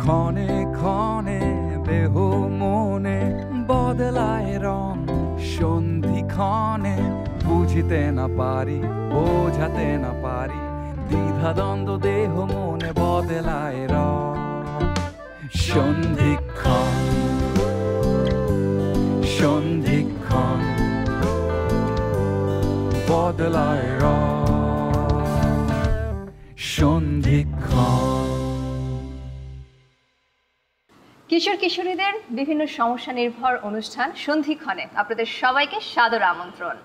ক্ষণে ক্ষণে দেহ মনে বদলায় রং, সন্ধিক্ষণে বুঝিতে না পারি, বোঝাতে না পারি, দ্বিধাদ্বন্দ্ব দেহ মনে বদলায় রং। সন্ধিক্ষণ সন্ধিক্ষণ বদলায় রং, সন্ধিক্ষণ। কিশোর কিশোরীদের বিভিন্ন সমস্যা নির্ভর অনুষ্ঠান সন্ধিক্ষণে আপনাদের সবাইকে সাদর আমন্ত্রণ।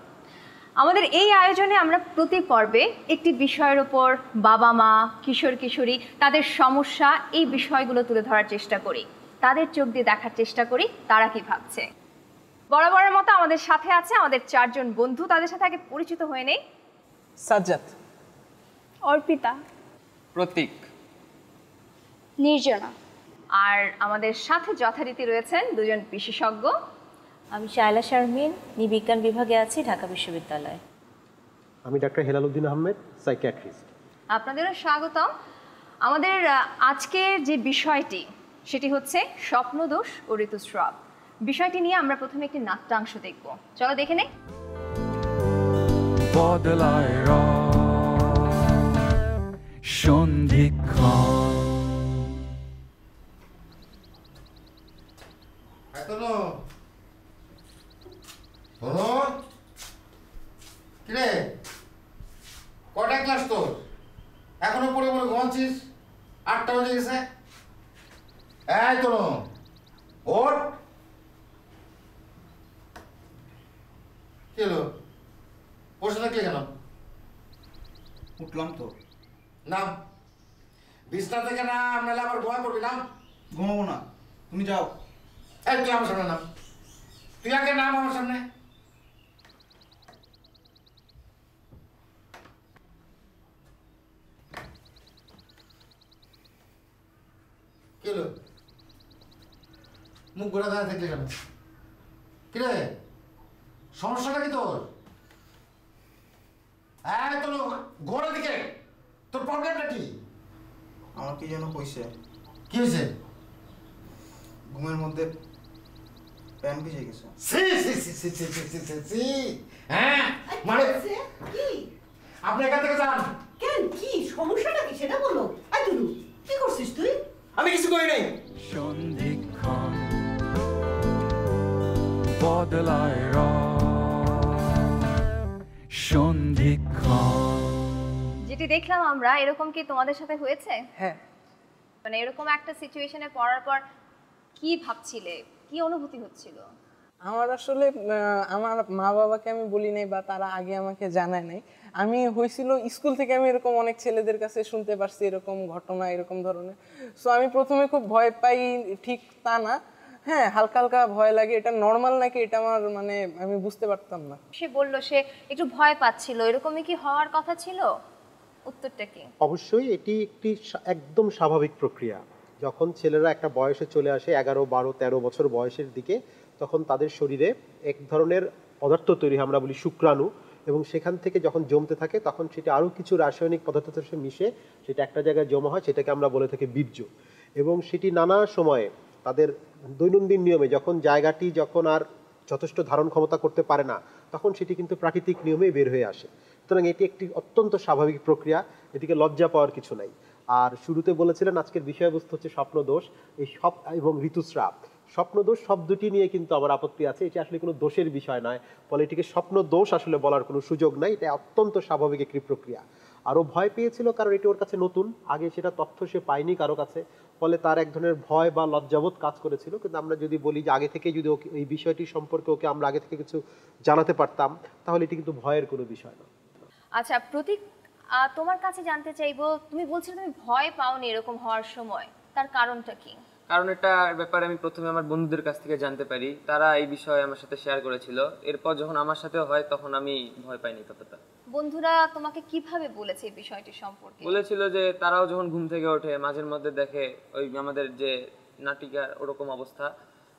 আমাদের এই আয়োজনে আমরা প্রতি পর্বে একটি বিষয়ের উপর বাবা মা, কিশোর কিশোরী তাদের সমস্যা, এই বিষয়গুলো তুলে ধরার চেষ্টা করি, তাদের চোখ দিয়ে দেখার চেষ্টা করি তারা কি ভাবছে। বরাবরের মতো আমাদের সাথে আছে আমাদের চারজন বন্ধু, তাদের সাথে আগে পরিচিত হয়ে নেই। সাজ্জাদ, অর্পিতা, প্রতীক, নির্জনা। আর আমাদের সাথে যথারীতি রয়েছেন দুজন বিশেষজ্ঞ। আমি শায়লা শারমিন, নৃবিজ্ঞান বিভাগে আছি, ঢাকা বিশ্ববিদ্যালয়। আমি ডাক্তার হেলাল উদ্দিন আহমেদ, সাইকিয়াট্রিস্ট। আপনাদেরও স্বাগতম। আমাদের আজকের যে বিষয়টি সেটি হচ্ছে স্বপ্নদোষ ও ঋতুস্রাব। বিষয়টি নিয়ে আমরা প্রথমে একটি নাট্যাংশ দেখব, চলো দেখে নেই। বদলায় রং, সন্ধিক্ষণ। কিরে কটা ক্লাস তোর? এখনো পড়ে পড়ে ঘুমাচ্ছিস? 8টা বেজে গেছে। এই তো ওঠ। কি হলো, বসে থাকলে কেন? উঠলাম তো। নাম, বিছনা থেকে নাম, নাহলে আবার ঘুমায় পড়বি। নাম। ঘুমাবো না, তুমি যাও। এই তুই আমার সামনে নাম, তুই আগে নাম আমার সামনে। কি হলো, মুখ ঘোরা দাঁড়িয়ে থাকলে কেন? কিরে সমস্যাটা কি তোর? তোর ঘোরা দিকে, তোর প্রবলেমটা কি? আমার কি যেন কইছে। কি হয়েছে? ঘুমের মধ্যে প্যান ভিজে গেছে। হ্যাঁ মানে কি আপনি এখান থেকে যান। কেন, কি সমস্যাটা কি সেটা বলো। আই তুলু, কি করছিস তুই? আমি কিছু করি নাই। সন্ধিক্ষণ বদলায় রং, সন্ধিক্ষণ। যেটি দেখলাম আমরা, এরকম কি তোমাদের সাথে হয়েছে? হ্যাঁ। মানে এরকম একটা সিচুয়েশনে পড়ার পর কি ভাবছিলে, কি অনুভূতি হচ্ছিল? আমার আসলে আমার মা বাবাকে আমি বলি নাই বা তারা আগে আমাকে জানায় নাই। আমি হয়েছিল স্কুল থেকে আমি এরকম অনেক ছেলেদের কাছে শুনতে পারছি এরকম ঘটনা, এরকম ধরনের। সো আমি প্রথমে খুব ভয় পাই, ঠিক তা না, হ্যাঁ হালকা হালকা ভয় লাগে। এটা নর্মাল নাকি এটা আমার মানে আমি বুঝতে পারতাম না। সে বলল সে একটু ভয় পাচ্ছিল, এরকমই কি হওয়ার কথা ছিল? উত্তরটা কি? অবশ্যই এটি একটি একদম স্বাভাবিক প্রক্রিয়া। যখন ছেলেরা একটা বয়সে চলে আসে 11, 12, 13 বছর বয়সের দিকে, তখন তাদের শরীরে এক ধরনের পদার্থ তৈরি হয়, আমরা বলি শুক্রাণু, এবং সেখান থেকে যখন জমতে থাকে তখন সেটা আরও কিছু রাসায়নিক পদার্থের সাথে মিশে সেটা একটা জায়গায় জমা হয়, সেটাকে আমরা বলে থাকি বীর্য। এবং সেটি নানা সময়ে তাদের দৈনন্দিন নিয়মে যখন জায়গাটি যখন আর যথেষ্ট ধারণ ক্ষমতা করতে পারে না, তখন সেটি কিন্তু প্রাকৃতিক নিয়মেই বের হয়ে আসে। সুতরাং এটি একটি অত্যন্ত স্বাভাবিক প্রক্রিয়া, এটিকে লজ্জা পাওয়ার কিছু নাই। আর শুরুতে বলেছিলেন আজকের বিষয়বস্তু হচ্ছে স্বপ্নদোষ, এই এবং ঋতুস্রাব। স্বপ্নদোষ শব্দটি নিয়ে কিন্তু আমার আপত্তি আছে, এটি আসলে কোনো দোষের বিষয় নয়, ফলে এটিকে স্বপ্নদোষ আসলে বলার কোনো সুযোগ নাই। এটা অত্যন্ত স্বাভাবিক একটি প্রক্রিয়া। আরও ভয় পেয়েছিল কারণ এটি ওর কাছে নতুন, আগে সেটা তথ্য সে পায়নি কারো কাছে, ফলে তার এক ধরনের ভয় বা লজ্জাবোধ কাজ করেছিল। কিন্তু আমরা যদি বলি যে আগে থেকে যদি ওকে এই বিষয়টি সম্পর্কে ওকে আমরা আগে থেকে কিছু জানাতে পারতাম, তাহলে এটি কিন্তু ভয়ের কোনো বিষয় না। আচ্ছা প্রতীক, তোমার কাছে জানতে চাইবো, তুমি বলছিলে তুমি ভয় পাওনি এরকম হওয়ার সময়, তার কারণটা কি? কারণ এটার ব্যাপারে আমি প্রথমে আমার বন্ধুদের কাছ থেকে জানতে পারি, তারা এই বিষয়ে আমার সাথে শেয়ার করেছিল। এরপর যখন আমার সাথে হয় তখন আমি ভয় পাইনি ততটা। বন্ধুরা তোমাকে কিভাবে বলেছে এই বিষয়টি সম্পর্কে? বলেছিল যে তারাও যখন ঘুম থেকে ওঠে মাঝের মধ্যে দেখে ওই আমাদের যে নাটিকার ওরকম অবস্থা,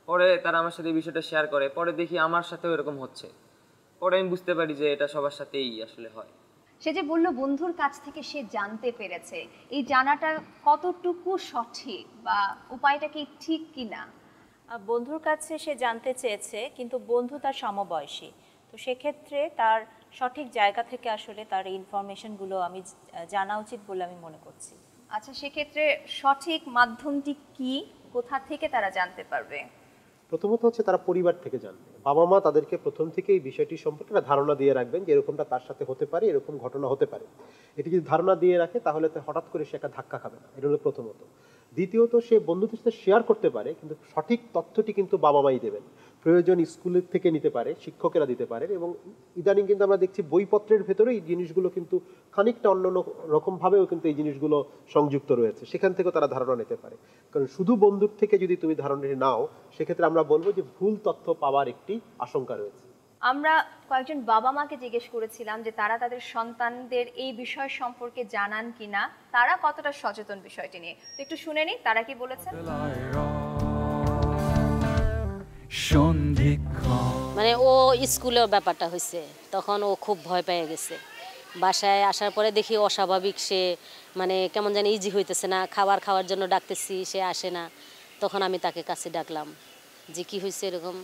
পরে তারা আমার সাথে এই বিষয়টা শেয়ার করে, পরে দেখি আমার সাথেও এরকম হচ্ছে, পরে আমি বুঝতে পারি যে এটা সবার সাথেই আসলে হয়। সে যে বলল বন্ধুর কাছ থেকে সে জানতে পেরেছে, এই জানাটা কতটুকু সঠিক বা উপায়টা কি ঠিক কিনা? বন্ধুর কাছে সে জানতে চেয়েছে, কিন্তু বন্ধু তার সমবয়সী, তো সেক্ষেত্রে তার সঠিক জায়গা থেকে আসলে তার ইনফরমেশনগুলো আমি জানা উচিত বলে আমি মনে করছি। আচ্ছা, সেক্ষেত্রে সঠিক মাধ্যমটি কি, কোথা থেকে তারা জানতে পারবে? প্রথমত হচ্ছে তারা পরিবার থেকে জানবে। বাবা মা তাদেরকে প্রথম থেকে এই বিষয়টি সম্পর্কে একটা ধারণা দিয়ে রাখবেন যে এরকমটা তার সাথে হতে পারে, এরকম ঘটনা হতে পারে। এটি যদি ধারণা দিয়ে রাখে তাহলে তো হঠাৎ করে সে একটা ধাক্কা খাবে না, এটা হলো প্রথমত। দ্বিতীয়ত, সে বন্ধুদের সাথে শেয়ার করতে পারে, কিন্তু সঠিক তথ্যটি কিন্তু বাবা মাই দেবেন। প্রয়োজন স্কুলের থেকে নিতে পারে, শিক্ষকেরা দিতে পারেন, এবং ইদানিং কিন্তু আমরা দেখছি বইপত্রের ভেতরে এই জিনিসগুলো কিন্তু খানিকটা অন্য রকমভাবেও কিন্তু এই জিনিসগুলো সংযুক্ত রয়েছে, সেখান থেকেও তারা ধারণা নিতে পারে। কারণ শুধু বন্ধুর থেকে যদি তুমি ধারণাটি নাও, সেক্ষেত্রে আমরা বলবো যে ভুল তথ্য পাওয়ার একটি আশঙ্কা রয়েছে। আমরা কয়েকজন বাবা মাকে জিজ্ঞেস করেছিলাম যে তারা তাদের সন্তানদের এই বিষয় সম্পর্কে জানান কিনা, তারা কতটা সচেতন বিষয়টি নিয়ে। তো একটু শুনে নিই তারা কি বলেছেন। মানে ও স্কুলেও ব্যাপারটা হয়েছে, তখন ও খুব ভয় পেয়ে গেছে। বাসায় আসার পরে দেখি অস্বাভাবিক, সে মানে কেমন জানি ইজি হইতেছে না, খাওয়ার জন্য ডাকতেছি সে আসে না। তখন আমি তাকে কাছে ডাকলাম যে কি হয়েছে এরকম।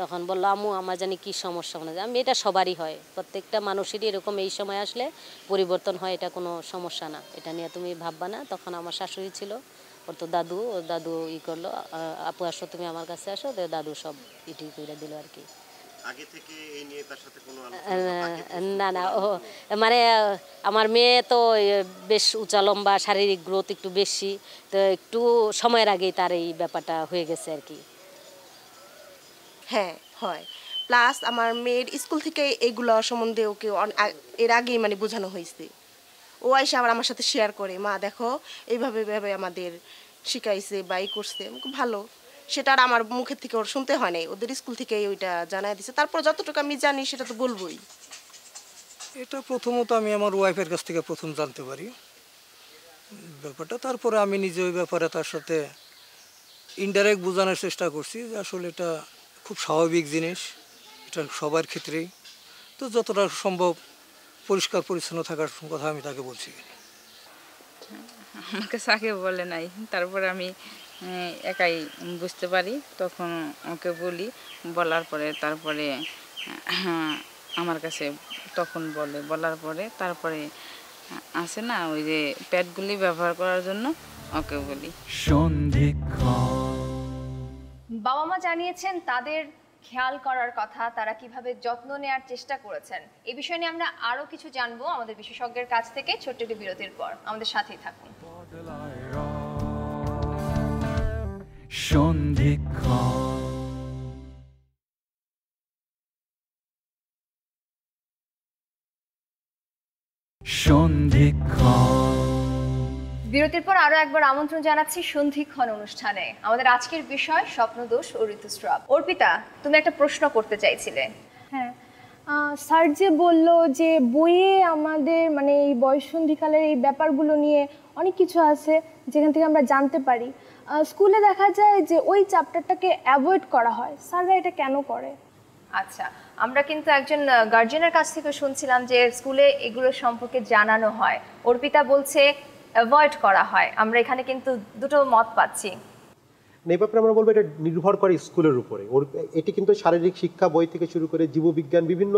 তখন বললো, আম্মু আমার জানি কি সমস্যা মনে হয়। আমি এটা সবারই হয়, প্রত্যেকটা মানুষেরই এরকম এই সময় আসলে পরিবর্তন হয়, এটা কোনো সমস্যা না, এটা নিয়ে তুমি ভাববা না। তখন আমার শাশুড়ি ছিল, ওর তো দাদু ই করলো, আপু আসো তুমি আমার কাছে আসো, দাদু সব ইটি করে দিল আর কি। আগে থেকে এই নিয়ে তার সাথে কোনো না ও মানে আমার মেয়ে তো বেশ উঁচা লম্বা, শারীরিক গ্রোথ একটু বেশি, তো একটু সময়ের আগেই তার এই ব্যাপারটা হয়ে গেছে আর কি। হ্যাঁ হয়, প্লাস আমার মেয়ের স্কুল থেকে এইগুলো সম্বন্ধে ওকে এর আগেই মানে বোঝানো হয়েছে। ও এসে আবার আমার সাথে শেয়ার করে, মা দেখো এইভাবে এইভাবে আমাদের শিখাইছে বা এই করছে, খুব ভালো। সেটা আর আমার মুখের থেকে ওর শুনতে হয় নাই, ওদের স্কুল থেকে ওইটা জানাই দিছে। তারপর যতটুকু আমি জানি সেটা তো বলবোই। এটা প্রথমত আমি আমার ওয়াইফের কাছ থেকে প্রথম জানতে পারি ব্যাপারটা, তারপরে আমি নিজে ওই ব্যাপারে তার সাথে ইনডাইরেক্ট বোঝানোর চেষ্টা করছি যে আসলে এটা খুব স্বাভাবিক জিনিস, এটা সবার ক্ষেত্রেই। তো যতটা সম্ভব পরিষ্কার পরিচ্ছন্ন থাকার কথা আমি তাকে বলছি। আমাকে আগে বলে নাই, তারপরে আমি একাই বুঝতে পারি, তখন ওকে বলি, বলার পরে তারপরে আমার কাছে তখন বলার পরে তারপরে আসে না ওই যে প্যাডগুলি ব্যবহার করার জন্য ওকে বলি। বাবা মা জানিয়েছেন তাদের খেয়াল করার কথা, তারা কিভাবে যত্ন নেওয়ার চেষ্টা করেছেন। এই বিষয় নিয়ে আমরা আরো কিছু জানবো আমাদের বিশেষজ্ঞের কাছ থেকে ছোট্ট একটি বিরতির পর। আমাদের সাথেই থাকুন। বিরতির পর আরো একবার আমন্ত্রণ জানাচ্ছি সন্ধিক্ষণ অনুষ্ঠানে। আমাদের আজকের বিষয় স্বপ্নদোষ ও ঋতুস্রাব। অর্পিতা, তুমি একটা প্রশ্ন করতে চাইছিলে। হ্যাঁ, স্যার যে বলল যে বইয়ে আমাদের মানে এই বয়ঃসন্ধিকালের এই ব্যাপারগুলো নিয়ে অনেক কিছু আছে যেখান থেকে আমরা জানতে পারি। স্কুলে দেখা যায় যে ওই চ্যাপ্টারটাকে অ্যাভয়েড করা হয়, স্যাররা এটা কেন করে? আচ্ছা, আমরা কিন্তু একজন গার্জিয়ানের কাছ থেকে শুনছিলাম যে স্কুলে এগুলো সম্পর্কে জানানো হয়, অর্পিতা বলছে অ্যাভয়েড করা হয়। আমরা এখানে কিন্তু দুটো মত পাচ্ছি। এই ব্যাপারে আমরা বলবো এটা নির্ভর করে স্কুলের উপরে। এটি কিন্তু শারীরিক শিক্ষা বই থেকে শুরু করে জীববিজ্ঞান বিভিন্ন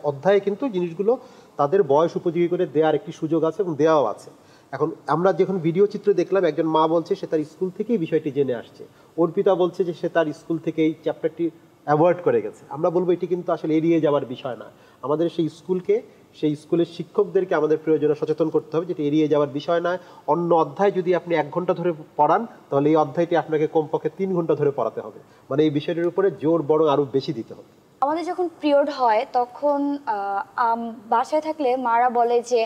অধ্যায়ে কিন্তু জিনিসগুলো তাদের বয়স উপযোগী করে দেওয়ার একটি সুযোগ আছে এবং দেওয়াও আছে। এখন আমরা যখন ভিডিও চিত্র দেখলাম, একজন মা বলছে সে তার স্কুল থেকেই বিষয়টি জেনে আসছে, অর্পিতা বলছে যে সে তার স্কুল থেকে এই চ্যাপ্টারটি অ্যাভয়েড করে গেছে। আমরা বলবো এটি কিন্তু আসলে এড়িয়ে যাওয়ার বিষয় না। আমাদের সেই স্কুলকে, সেই স্কুলের শিক্ষকদেরকে আমাদের প্রয়োজনে সচেতন করতে হবে, যেটা এড়িয়ে যাওয়ার বিষয় নয়। অন্য অধ্যায় যদি আপনি 1 ঘন্টা ধরে পড়ান, তাহলে এই অধ্যায়টি আপনাকে কমপক্ষে 3 ঘন্টা ধরে পড়াতে হবে। মানে এই বিষয়টির উপরে জোর বড় আরো বেশি দিতে হবে। আমাদের যখন পিরিয়ড হয় তখন বাসায় থাকলে মারা বলে যে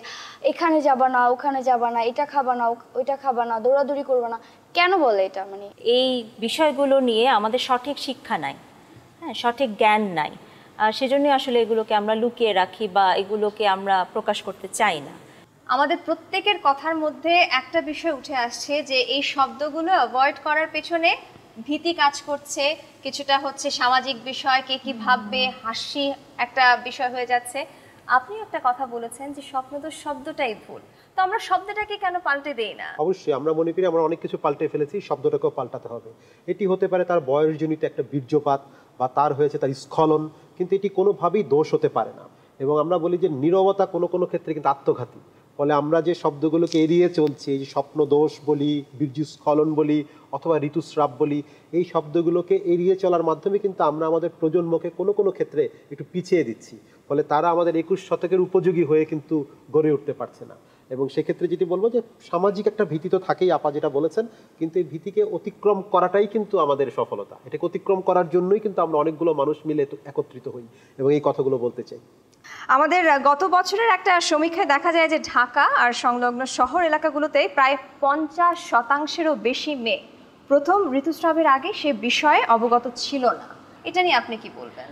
এখানে যাবা না, ওখানে যাবা না, এটা খাবা না, ওইটা খাবা না, দৌড়াদৌড়ি করবা না। কেন বলে এটা? মানে এই বিষয়গুলো নিয়ে আমাদের সঠিক শিক্ষা নাই, হ্যাঁ, সঠিক জ্ঞান নাই। সেজন্য আসলে এগুলোকে আমরা লুকিয়ে রাখি বা এগুলোকে আমরা প্রকাশ করতে চাই না। আমাদের প্রত্যেকের কথার মধ্যে একটা বিষয় উঠে আসছে যে এই শব্দগুলো অ্যাভয়েড করার পেছনে ভীতি কাজ করছে, কিছুটা হচ্ছে সামাজিক বিষয়, কে কি ভাববে, হাসি একটা বিষয় হয়ে যাচ্ছে। আপনি একটা কথা বলেছেন যে স্বপ্নদোষ শব্দটাই ভুল, তো আমরা শব্দটাকে কেন পাল্টে দেই না? অবশ্যই আমরা মনে করি আমরা অনেক কিছু পাল্টে ফেলেছি, শব্দটাকেও পাল্টাতে হবে। এটি হতে পারে তার বয়সজনিত একটা বীর্যপাত বা তার হয়েছে তার স্খলন, কিন্তু এটি কোনোভাবেই দোষ হতে পারে না। এবং আমরা বলি যে নীরবতা কোনো কোনো ক্ষেত্রে কিন্তু আত্মঘাতী। ফলে আমরা যে শব্দগুলোকে এড়িয়ে চলছি, এই যে স্বপ্ন দোষ বলি, বীর্যস্খলন বলি অথবা ঋতুস্রাব বলি, এই শব্দগুলোকে এড়িয়ে চলার মাধ্যমে কিন্তু আমরা আমাদের প্রজন্মকে কোনো কোনো ক্ষেত্রে একটু পিছিয়ে দিচ্ছি। ফলে তারা আমাদের 21 শতকের উপযোগী হয়ে কিন্তু গড়ে উঠতে পারছে না। এবং সেক্ষেত্রে যেটি বলবো যে সামাজিক একটা ভীতি তো থাকেই, আপা যেটা বলেছেন, কিন্তু এই ভীতিকে অতিক্রম করাটাই কিন্তু আমাদের সফলতা। এটাকে অতিক্রম করার জন্যই কিন্তু আমরা অনেকগুলো মানুষ মিলে একত্রিত হই এবং এই কথাগুলো বলতে চাই। আমাদের গত বছরের একটা সমীক্ষায় দেখা যায় যে ঢাকা আর সংলগ্ন শহর এলাকাগুলোতে প্রায় 50%-এরও বেশি মেয়ে প্রথম ঋতুস্রাবের আগে সে বিষয়ে অবগত ছিল না। এটা নিয়ে আপনি কি বলবেন?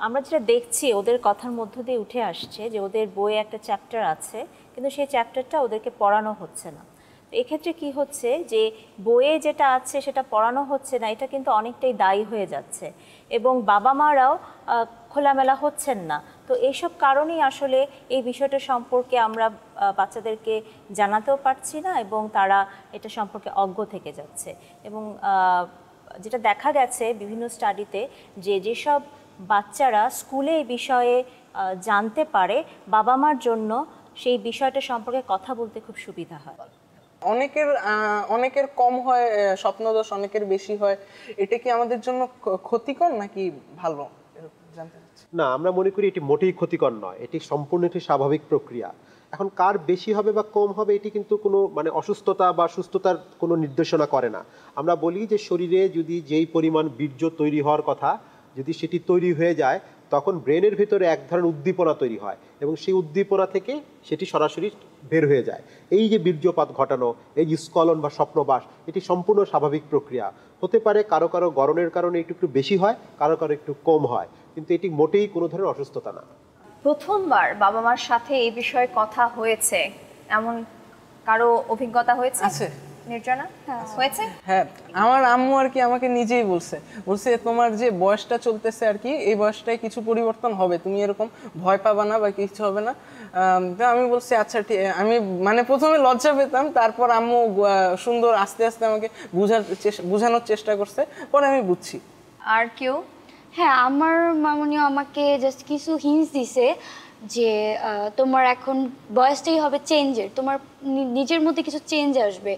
আমরা যেটা দেখছি ওদের কথার মধ্য দিয়ে উঠে আসছে যে ওদের বইয়ে একটা চ্যাপ্টার আছে, কিন্তু সেই চ্যাপ্টারটা ওদেরকে পড়ানো হচ্ছে না। তো এক্ষেত্রে কি হচ্ছে যে বইয়ে যেটা আছে সেটা পড়ানো হচ্ছে না, এটা কিন্তু অনেকটাই দায়ী হয়ে যাচ্ছে এবং বাবা মারাও খোলামেলা হচ্ছেন না। তো এইসব কারণেই আসলে এই বিষয়টা সম্পর্কে আমরা বাচ্চাদেরকে জানাতেও পারছি না এবং তারা এটা সম্পর্কে অজ্ঞ থেকে যাচ্ছে। এবং যেটা দেখা গেছে বিভিন্ন স্টাডিতে যে যেসব বাচ্চারা স্কুলে এই বিষয়ে জানতে পারে, বাবা মার জন্য সেই বিষয়টা সম্পর্কে কথা বলতে খুব সুবিধা হয়। অনেকের কম হয় স্বপ্নদোষ, অনেকের বেশি হয়। এটা কি আমাদের জন্য ক্ষতিকর নাকি ভালো জানতে চাচ্ছি? না, আমরা মনে করি এটি মোটেই ক্ষতিকর নয়, এটি সম্পূর্ণ একটি স্বাভাবিক প্রক্রিয়া। এখন কার বেশি হবে বা কম হবে এটি কিন্তু কোনো অসুস্থতা বা সুস্থতার কোনো নির্দেশনা করে না। আমরা বলি যে শরীরে যদি যেই পরিমাণ বীর্য তৈরি হওয়ার কথা যদি সেটি তৈরি হয়ে যায়, তখন ব্রেনের ভিতরে এক ধরনের উদ্দীপনা তৈরি হয় এবং সেই উদ্দীপনা থেকে সেটি সরাসরি বের হয়ে যায়। এই যে বীর্যপাত ঘটানো, এই যে স্খলন বা স্বপ্নবাস, এটি সম্পূর্ণ স্বাভাবিক প্রক্রিয়া। হতে পারে কারো কারো গরমের কারণে একটু বেশি হয়, কারো কারো একটু কম হয়, কিন্তু এটি মোটেই কোনো ধরনের অসুস্থতা না। প্রথমবার বাবা মার সাথে এই বিষয়ে কথা হয়েছে এমন কারো অভিজ্ঞতা হয়েছে? আছে নির্জনা হয়েছে? হ্যাঁ, আমার আম্মু আর কি আমাকে নিজেই বলছে তোমার যে বয়সটা চলতেছে আর কি, এই বয়সটায় কিছু পরিবর্তন হবে, তুমি এরকম ভয় পাবা না বা কিছু হবে না। তো আমি বলছি আচ্ছা ঠিক। আমি প্রথমে লজ্জা পেতাম, তারপর আম্মু সুন্দর আস্তে আস্তে আমাকে বোঝানোর চেষ্টা করছে, পরে আমি বুঝছি। আর কেউ? হ্যাঁ, আমার মামুনিও আমাকে জাস্ট কিছু হিন্টস দিছে যে তোমার এখন বয়সটাই হবে চেঞ্জের, তোমার নিজের মধ্যে কিছু চেঞ্জ আসবে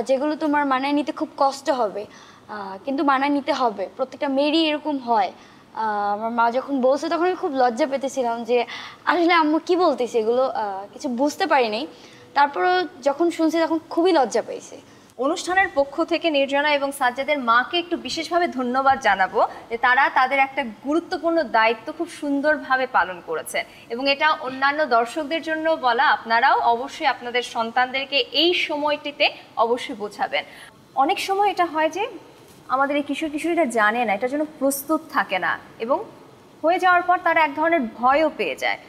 যেগুলো তোমার মানায় নিতে খুব কষ্ট হবে, কিন্তু মানায় নিতে হবে। প্রত্যেকটা মেয়েরই এরকম হয়। আমার মা যখন বলছে তখন আমি খুব লজ্জা পেতেছিলাম যে আসলে আম্মু কি বলতেছে, এগুলো কিছু বুঝতে পারিনি। তারপরও যখন শুনছি তখন খুবই লজ্জা পেয়েছে। অনুষ্ঠানের পক্ষ থেকে নির্জনা এবং সাজ্জাদের মাকে একটু বিশেষভাবে ধন্যবাদ জানাবো যে তারা তাদের একটা গুরুত্বপূর্ণ দায়িত্ব খুব সুন্দরভাবে পালন করেছে এবং এটা অন্যান্য দর্শকদের জন্য বলা, আপনারাও অবশ্যই আপনাদের সন্তানদেরকে এই সময়টিতে অবশ্যই বোঝাবেন। অনেক সময় এটা হয় যে আমাদের এই কিশোর কিশোরীরা জানে না, এটার জন্য প্রস্তুত থাকে না এবং হয়ে যাওয়ার পর তারা এক ধরনের ভয়ও পেয়ে যায়।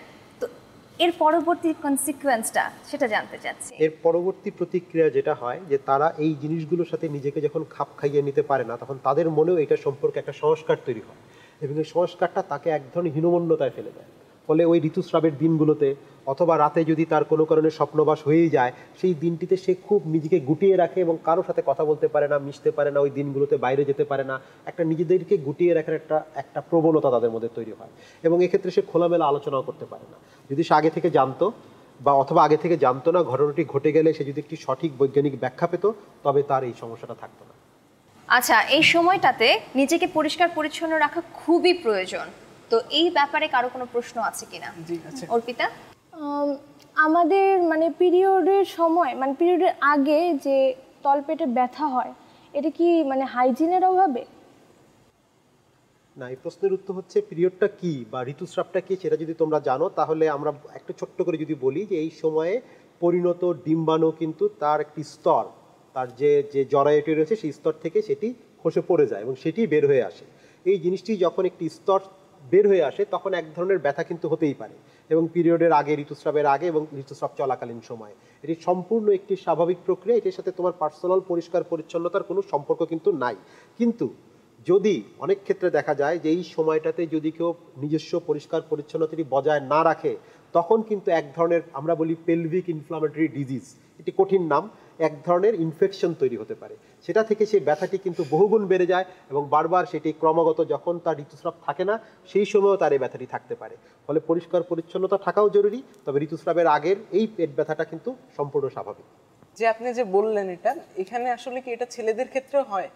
এর পরবর্তী কনসিকুয়েন্সটা সেটা জানতে চাচ্ছি। এর পরবর্তী প্রতিক্রিয়া যেটা হয় যে তারা এই জিনিসগুলোর সাথে নিজেকে যখন খাপ খাইয়ে নিতে পারে না, তখন তাদের মনেও এটা সম্পর্কে একটা সংস্কার তৈরি হয় এবং এই সংস্কারটা তাকে এক ধরনের হীনমন্যতায় ফেলে দেয়। ফলে ওই ঋতুস্রাবের দিনগুলোতে অথবা রাতে যদি তার কোনো কারণে স্বপ্নবাস হয়েই যায়, সেই দিনটিতে সে খুব নিজেকে গুটিয়ে রাখে এবং কারোর সাথে কথা বলতে পারে না, মিশতে পারে না, ওই দিনগুলোতে বাইরে যেতে পারে না। একটা নিজেদেরকে গুটিয়ে রাখার একটা প্রবণতা তাদের মধ্যে তৈরি হয় এবং এক্ষেত্রে সে খোলামেলা আলোচনাও করতে পারে না। যদি সে আগে থেকে জানতো বা অথবা আগে থেকে জানতো না, ঘটনাটি ঘটে গেলে সে যদি একটি সঠিক বৈজ্ঞানিক ব্যাখ্যা পেত, তবে তার এই সমস্যাটা থাকতো না। আচ্ছা, এই সময়টাতে নিজেকে পরিষ্কার পরিচ্ছন্ন রাখা খুবই প্রয়োজন, তো এই ব্যাপারে কারো কোনো প্রশ্ন আছে কিনা? জি আছে। অর্পিতা? আমাদের পিরিয়ডের সময় পিরিয়ডের আগে যে তলপেটে ব্যথা হয়, এটা কি হাইজিনের অভাবে? না, এই প্রশ্নের উত্তর হচ্ছে পিরিয়ডটা কি বা ঋতুস্রাবটা কি সেটা যদি তোমরা জানো, তাহলে আমরা একটু ছোট্ট করে যদি বলি যে এই সময়ে পরিণত ডিম্বাণু কিন্তু তার একটি স্তর, তার যে জরায়ুটি রয়েছে সেই স্তর থেকে সেটি খসে পড়ে যায় এবং সেটি বের হয়ে আসে। এই জিনিসটি যখন একটি স্তর বের হয়ে আসে তখন এক ধরনের ব্যথা কিন্তু হতেই পারে এবং পিরিয়ডের আগে, ঋতুস্রাবের আগে এবং ঋতুস্রাব চলাকালীন সময়ে এটি সম্পূর্ণ একটি স্বাভাবিক প্রক্রিয়া। এটির সাথে তোমার পার্সোনাল পরিষ্কার পরিচ্ছন্নতার কোনো সম্পর্ক কিন্তু নাই। কিন্তু যদি অনেক ক্ষেত্রে দেখা যায় যে এই সময়টাতে যদি কেউ নিজস্ব পরিষ্কার পরিচ্ছন্নতাটি বজায় না রাখে, তখন কিন্তু এক ধরনের আমরা বলি পেলভিক ইনফ্লামেটরি ডিজিজ, এটি কঠিন নাম, এক ধরনের ইনফেকশন তৈরি হতে পারে। সেটা থেকে সেই ব্যথাটি কিন্তু বহুগুণ বেড়ে যায় এবং বারবার সেটি ক্রমাগত যখন তার ঋতুস্রাব থাকে না সেই সময়ও তার এই ব্যথাটি থাকতে পারে। ফলে পরিষ্কার পরিচ্ছন্নতা থাকাও জরুরি, তবে ঋতুস্রাবের আগের এই পেট ব্যথাটা কিন্তু সম্পূর্ণ স্বাভাবিক। যে আপনি যে বললেন এটা, এখানে আসলে কি এটা ছেলেদের ক্ষেত্রেও হয়?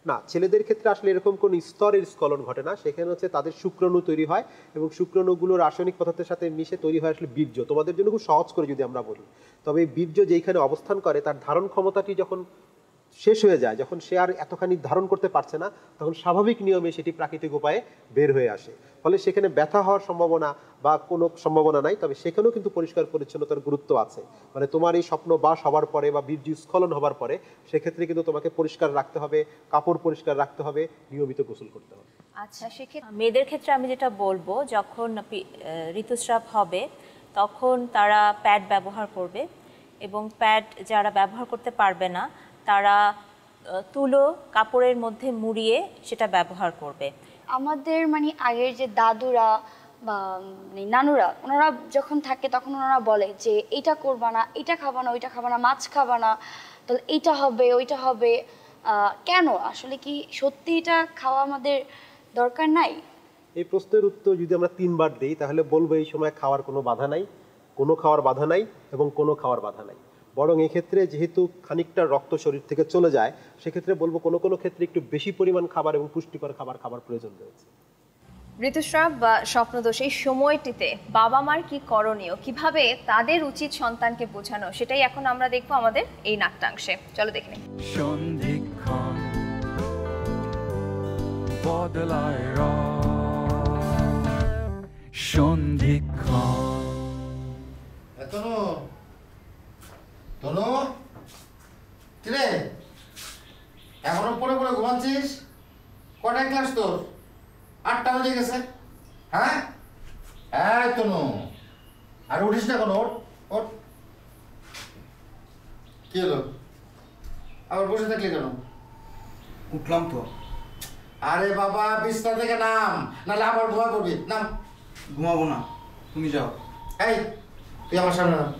না, ছেলেদের ক্ষেত্রে আসলে এরকম কোনো স্তরের স্খলন ঘটে না। সেখানে হচ্ছে তাদের শুক্রাণু তৈরি হয় এবং শুক্রাণুগুলো রাসায়নিক পদার্থের সাথে মিশে তৈরি হয় আসলে বীর্য। তোমাদের জন্য খুব সহজ করে যদি আমরা বলি, তবে এই বীর্য যেখানে অবস্থান করে তার ধারণ ক্ষমতাটি যখন শেষ হয়ে যায়, যখন সে আর এতখানি ধারণ করতে পারছে না, তখন স্বাভাবিক নিয়মে সেটি প্রাকৃতিক উপায়ে বের হয়ে আসে। ফলে সেখানে ব্যথা হওয়ার সম্ভাবনা বা কোনো সম্ভাবনা নাই, তবে সেখানেও কিন্তু পরিষ্কার পরিচ্ছন্নতার গুরুত্ব আছে। মানে তোমার এই স্বপ্ন বাস হবার পরে বা বীর্য স্খলন হবার পরে সেক্ষেত্রে কিন্তু তোমাকে পরিষ্কার রাখতে হবে, কাপড় পরিষ্কার রাখতে হবে, নিয়মিত গোসল করতে হবে। আচ্ছা, সেক্ষেত্রে মেয়েদের ক্ষেত্রে আমি যেটা বলবো, যখন ঋতুস্রাব হবে তখন তারা প্যাড ব্যবহার করবে এবং প্যাড যারা ব্যবহার করতে পারবে না তারা তুলো কাপড়ের মধ্যে মুড়িয়ে সেটা ব্যবহার করবে। আমাদের মানে আগের যে দাদুরা বা মানে নানুরা, ওনারা যখন থাকে তখন ওনারা বলে যে এইটা করবা না, এটা খাবা না, ওইটা খাবা না, মাছ খাবা না, তো এইটা হবে ওইটা হবে। কেন আসলে কি সত্যি এটা খাওয়া আমাদের দরকার নাই? এই প্রশ্নের উত্তর যদি আমরা 3 বার দিই তাহলে বলবো এই সময় খাওয়ার কোনো বাধা নাই, কোনো খাওয়ার বাধা নাই এবং কোনো খাওয়ার বাধা নাই। বরং এক্ষেত্রে যেহেতু খানিকটা রক্ত শরীর থেকে চলে যায়, সেক্ষেত্রে বলবো কোনো কোনো ক্ষেত্রে একটু বেশি পরিমাণ খাবার এবং পুষ্টিকর খাবার প্রয়োজন রয়েছে। ঋতুস্রাব বা স্বপ্নদোষ এই সময়টিতে বাবা মার কি করণীয়, কিভাবে তাদের উচিত সন্তানকে বোঝানো, সেটাই এখন আমরা দেখবো আমাদের এই নাট্যাংশে। চলো দেখে নিই। সন্ধিক্ষণ বদলায় রং, সন্ধিক্ষণ। তনু, তনু, কিরে এখনো পড়ে পড়ে ঘুমাচ্ছিস? কটায় ক্লাস তোর? 8টা বেজে গেছে। হ্যাঁ হ্যাঁ তনু, আর উঠিস না কোনো? ওঠ ওঠ। কি হলো, আবার বসে থাকলি কেন? উঠলাম তো। আরে বাবা, বিছনা থেকে নাম, নাহলে আবার ঘুমা পড়বি। নাম। ঘুমাবো না, তুমি যাও। এই তুই আমার সামনে নাম,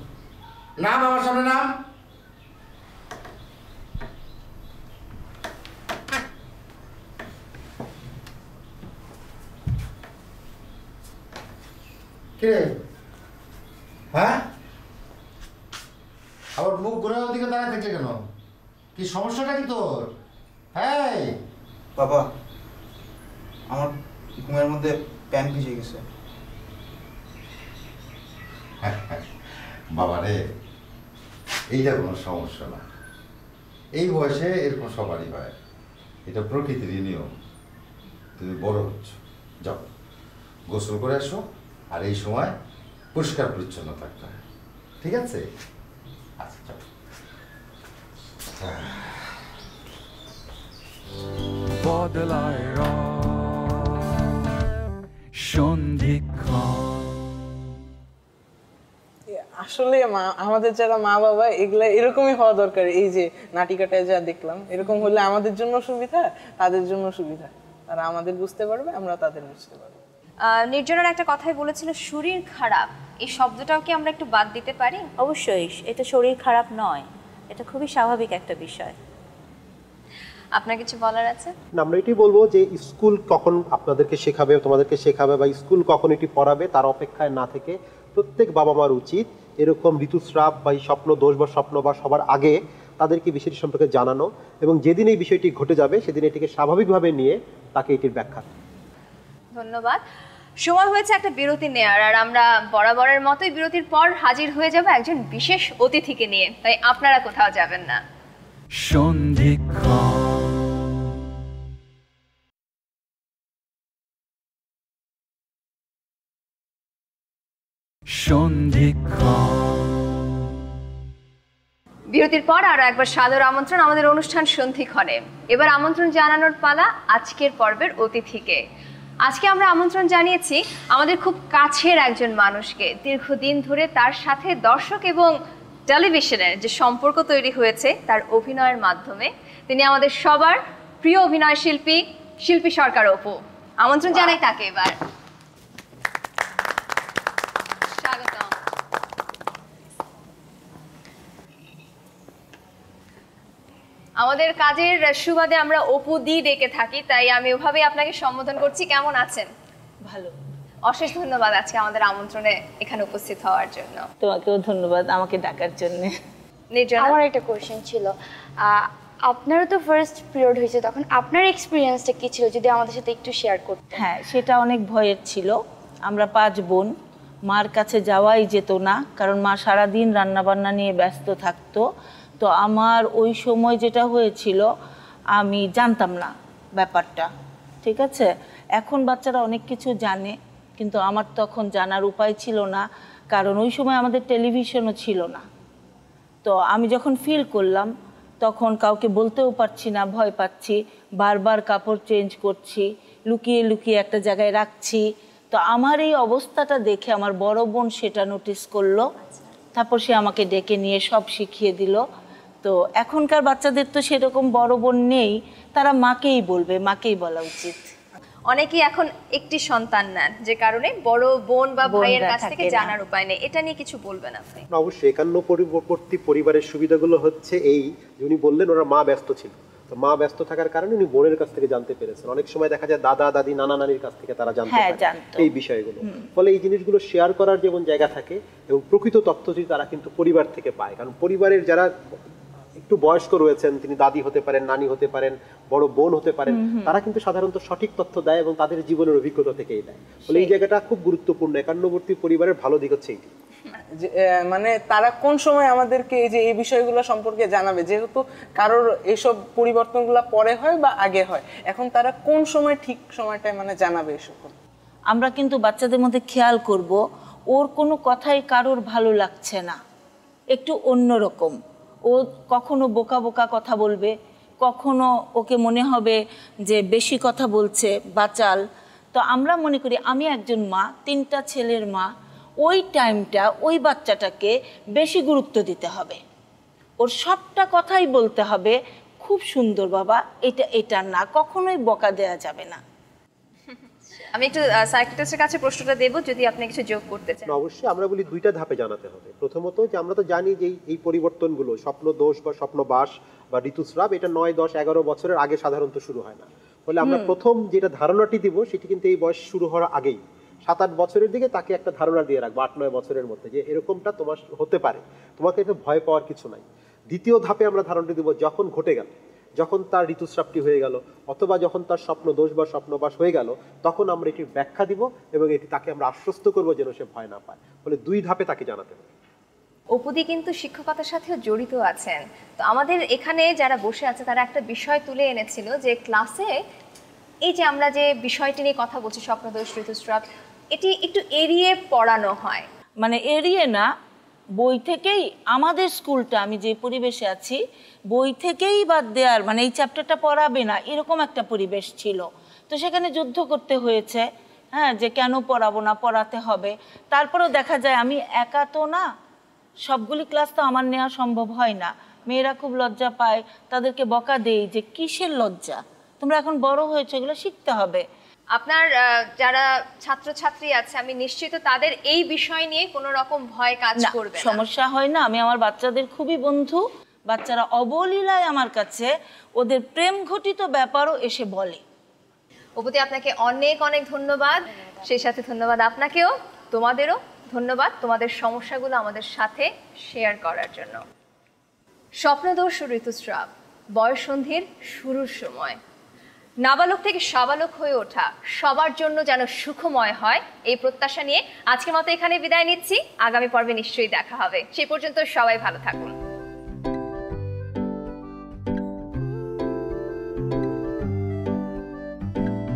নাম আমার সামনে নাম। কিরে, হ্যাঁ আবার মুখ ঘুরে ওদিকে দাঁড়ায় থাকলে কেন? কি সমস্যাটা কি তোর? হ্যাঁ বাবা, আমার ঘুমের মধ্যে প্যান ভিজে গেছে। বাবা রে, এইটা কোনো সমস্যা না, এই বয়সে এরকম সবারই হয়, এটা প্রকৃতির নিয়ম। তুমি বড় হচ্ছ, যাও গোসল করে আসো, আর এই সময় পরিষ্কার পরিচ্ছন্ন থাকতে হয়, ঠিক আছে? আচ্ছা যাও। বদলায় রং, সন্ধিক্ষণ। আসলে আমাদের যারা মা বাবা এগুলা এরকমই হওয়া দরকার। এই যে নাটিকাটায় যা দেখলাম, এরকম হলে আমাদের জন্য সুবিধা, তাদের জন্য সুবিধা। তারা আমাদের বুঝতে পারবে, আমরা তাদের বুঝতে পারবো। নির্জনের একটা কথাই বলেছিল শরীর খারাপ, এই শব্দটাও কি আমরা একটু বাদ দিতে পারি? অবশ্যই, এটা শরীর খারাপ নয়, এটা খুবই স্বাভাবিক একটা বিষয়। আপনার কিছু বলার আছে? না, আমরা এটি বলবো যে স্কুল কখন আপনাদেরকে শেখাবে, তোমাদেরকে শেখাবে বা স্কুল কখন এটি পড়াবে তার অপেক্ষায় না থেকে প্রত্যেক বাবা মার উচিত এরকম ঋতুস্রাব বা এই স্বপ্ন দোষ বা স্বপ্ন বা সবার আগে তাদেরকে বিষয়টি সম্পর্কে জানানো, এবং যেদিন এই বিষয়টি ঘটে যাবে সেদিন এটিকে স্বাভাবিকভাবে নিয়ে তাকে এটির ব্যাখ্যা। ধন্যবাদ। সময় হয়েছে একটা বিরতি নেওয়ার, আর আমরা বরাবরের মতোই বিরতির পর হাজির হয়ে যাব একজন বিশেষ অতিথিকে নিয়ে, তাই আপনারা কোথাও যাবেন না। সন্ধিক্ষণ। বিরতির পর আরো একবার সাদর আমন্ত্রণ আমাদের অনুষ্ঠান সন্ধিক্ষণে। এবার আমন্ত্রণ জানানোর পালা আজকের পর্বের অতিথিকে। আজকে আমরা আমন্ত্রণ জানিয়েছি আমাদের খুব কাছের একজন মানুষকে। দীর্ঘদিন ধরে তার সাথে দর্শক এবং টেলিভিশনের যে সম্পর্ক তৈরি হয়েছে তার অভিনয়ের মাধ্যমে, তিনি আমাদের সবার প্রিয় অভিনয় শিল্পী শিল্পী সরকার অপু। আমন্ত্রণ জানাই তাকে এবার। আমাদের কাজের সুবাদে আমরা অপু দি ডেকে থাকি, তাই আমি ওভাবেই আপনাকে সম্বোধন করছি। কেমন আছেন? ভালো। অশেষ ধন্যবাদ আজকে আমাদের আমন্ত্রণে এখানে উপস্থিত হওয়ার জন্য। তোমাকেও ধন্যবাদ আমাকে ডাকার জন্য। আমার একটা কোশ্চেন ছিল, আপনারও তো ফার্স্ট পিরিয়ড হয়েছে, তখন আপনার এক্সপিরিয়েন্সটা কি ছিল যদি আমাদের সাথে একটু শেয়ার করতেন? হ্যাঁ, সেটা অনেক ভয়ের ছিল। আমরা 5 বোন, মার কাছে যাওয়াই যেত না, কারণ মা সারাদিন রান্নাবান্না নিয়ে ব্যস্ত থাকতো। তো আমার ওই সময় যেটা হয়েছিল, আমি জানতাম না ব্যাপারটা, ঠিক আছে। এখন বাচ্চারা অনেক কিছু জানে, কিন্তু আমার তখন জানার উপায় ছিল না, কারণ ওই সময় আমাদের টেলিভিশনও ছিল না। তো আমি যখন ফিল করলাম, তখন কাউকে বলতেও পারছি না, ভয় পাচ্ছি, বারবার কাপড় চেঞ্জ করছি, লুকিয়ে লুকিয়ে একটা জায়গায় রাখছি। তো আমার এই অবস্থাটা দেখে আমার বড় বোন সেটা নোটিস করলো, তারপর সে আমাকে ডেকে নিয়ে সব শিখিয়ে দিল। তো এখনকার বাচ্চাদের তো সেরকম বড় বোন নেই, তারা মাকেই বলবে, মাকেই বলা উচিত। অনেকেই এখন একটি সন্তান নেন, যে কারণে বড় বোন বা ভাইয়ের কাছ থেকে জানার উপায় নেই। এটা নিয়ে কিছু বলবেন আপনি? অবশ্যই একান্ন পরিবর্তী পরিবারের সুবিধাগুলো হচ্ছে এই যে উনি বললেন ওরা মা ব্যস্ত ছিল, তো মা ব্যস্ত থাকার কারণে উনি বোনের কাছ থেকে জানতে পেরেছেন। অনেক সময় দেখা যায় দাদা দাদি নানা নানির কাছ থেকে তারা জানতে পারে এই বিষয়গুলো। ফলে এই জিনিসগুলো শেয়ার করার যেমন জায়গা থাকে, এবং প্রকৃত তথ্যটি তারা কিন্তু পরিবার থেকে পায়। কারণ পরিবারের যারা একটু বয়স্ক রয়েছেন, তিনি দাদি হতে পারেন, নানি হতে পারেন, বড় বোন হতে পারেন, তারা কিন্তু সাধারণত সঠিক তথ্য দেয় এবং তাদের জীবনের অভিজ্ঞতা থেকেই দেয়। ফলে এই জায়গাটা খুব গুরুত্বপূর্ণ। একান্নবর্তী পরিবারের ভালো দিক হচ্ছে এইটি, মানে তারা কোন সময় আমাদেরকে এই যে এই বিষয়গুলো সম্পর্কে জানাবে, যেহেতু কারোর এইসব পরিবর্তনগুলো পরে হয় বা আগে হয়, এখন তারা কোন সময় ঠিক সময়টায় মানে জানাবে এসব? আমরা কিন্তু বাচ্চাদের মধ্যে খেয়াল করব, ওর কোনো কথাই কারোর ভালো লাগছে না, একটু অন্যরকম। ও কখনো বোকা বোকা কথা বলবে, কখনো ওকে মনে হবে যে বেশি কথা বলছে, বাচাল। তো আমরা মনে করি, আমি একজন মা, 3টা ছেলের মা, ওই টাইমটা ওই বাচ্চাটাকে বেশি গুরুত্ব দিতে হবে, ওর সবটা কথাই বলতে হবে, খুব সুন্দর বাবা, এটা না, কখনোই বকা দেয়া যাবে না। আমি একটু সাইকিয়াট্রিস্টের কাছে প্রশ্নটা দেব, যদি আপনি কিছু যোগ করতে চান। অবশ্যই আমরা বলি 2টা ধাপে জানাতে হবে। প্রথমত যে আমরা তো জানি যে এই পরিবর্তনগুলো স্বপ্ন দোষ বা স্বপ্নবাস বা ঋতুস্রাব, এটা 9, 10, 11 বছরের আগে সাধারণত শুরু হয় না। ফলে আমরা প্রথম যেটা ধারণাটি দিব সেটি কিন্তু এই বয়স শুরু হওয়ার আগেই, 7-8 বছরের দিকে তাকে একটা ধারণা দিয়ে রাখবো, 8-9 বছরের মধ্যে, যে এরকমটা তোমার হতে পারে, তোমাকে এটা ভয় পাওয়ার কিছু নাই। দ্বিতীয় ধাপে আমরা ধারণাটি দিব যখন ঘটে গেল, যখন তার ঋতুস্রাবটি হয়ে গেল, অথবা যখন তার স্বপ্ন দোষ বা স্বপ্নবাস হয়ে গেল, তখন আমরা এটির ব্যাখ্যা দিব এবং এটি তাকে আমরা আশ্বস্ত করবো যেন সে ভয় না পায়। ফলে 2 ধাপে তাকে জানাতে হবে। অপুদি কিন্তু শিক্ষকতার সাথেও জড়িত আছেন। তো আমাদের এখানে যারা বসে আছে তারা একটা বিষয় তুলে এনেছিল, যে ক্লাসে এই যে আমরা যে বিষয়টি নিয়ে কথা বলছি, স্বপ্নদোষ, ঋতুস্রাব, এটি একটু এড়িয়ে পড়ানো হয়। মানে এড়িয়ে না, বই থেকেই, আমাদের স্কুলটা, আমি যে পরিবেশে আছি, বই থেকেই বাদ দেওয়ার, মানে এই চ্যাপ্টারটা পড়াবে না, এরকম একটা পরিবেশ ছিল। তো সেখানে যুদ্ধ করতে হয়েছে, হ্যাঁ, যে কেন পড়াবো না, পড়াতে হবে। তারপরেও দেখা যায় আমি একা তো না, সবগুলি ক্লাস তো আমার নেওয়া সম্ভব হয় না। মেয়েরা খুব লজ্জা পায়, তাদেরকে বকা দেই যে কিসের লজ্জা, তোমরা এখন বড় হয়েছে, এগুলো শিখতে হবে। আপনার যারা ছাত্রছাত্রী আছে, আমি নিশ্চিত তাদের এই বিষয় নিয়ে কোনো রকম ভয় কাজ করবে না, সমস্যা হয় না। আমি আমার বাচ্চাদের খুবই বন্ধু, বাচ্চারা অবলীলায় আমার কাছে ওদের প্রেম ঘটিত ব্যাপারও এসে বলে। অপুদি, আপনাকে অনেক অনেক ধন্যবাদ। সেই সাথে ধন্যবাদ আপনাকেও, তোমাদেরও ধন্যবাদ তোমাদের সমস্যাগুলো আমাদের সাথে শেয়ার করার জন্য। স্বপ্নদোষ ও ঋতুস্রাব, বয়ঃসন্ধির শুরুর সময়, নাবালক থেকে সাবালক হয়ে ওঠা সবার জন্য যেন সুখময় হয়, এই প্রত্যাশা নিয়ে আজকের মতো এখানে বিদায় নিচ্ছি। আগামী পর্বে নিশ্চয়ই দেখা হবে। সেই পর্যন্ত সবাই ভালো থাকুন।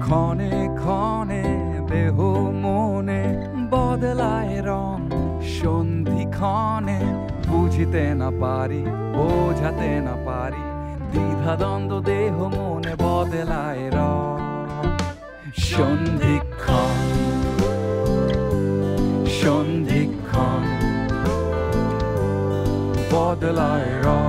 ক্ষণে ক্ষণে দেহ মনে বদলায় রং, সন্ধিক্ষণে বুঝিতে না পারি, বোঝাতে না পারি, দ্বিধাদ্বন্দ্ব দেহ মনে বদলায় রং। সন্ধিক্ষণ সন্ধিক্ষণ বদলায় রং।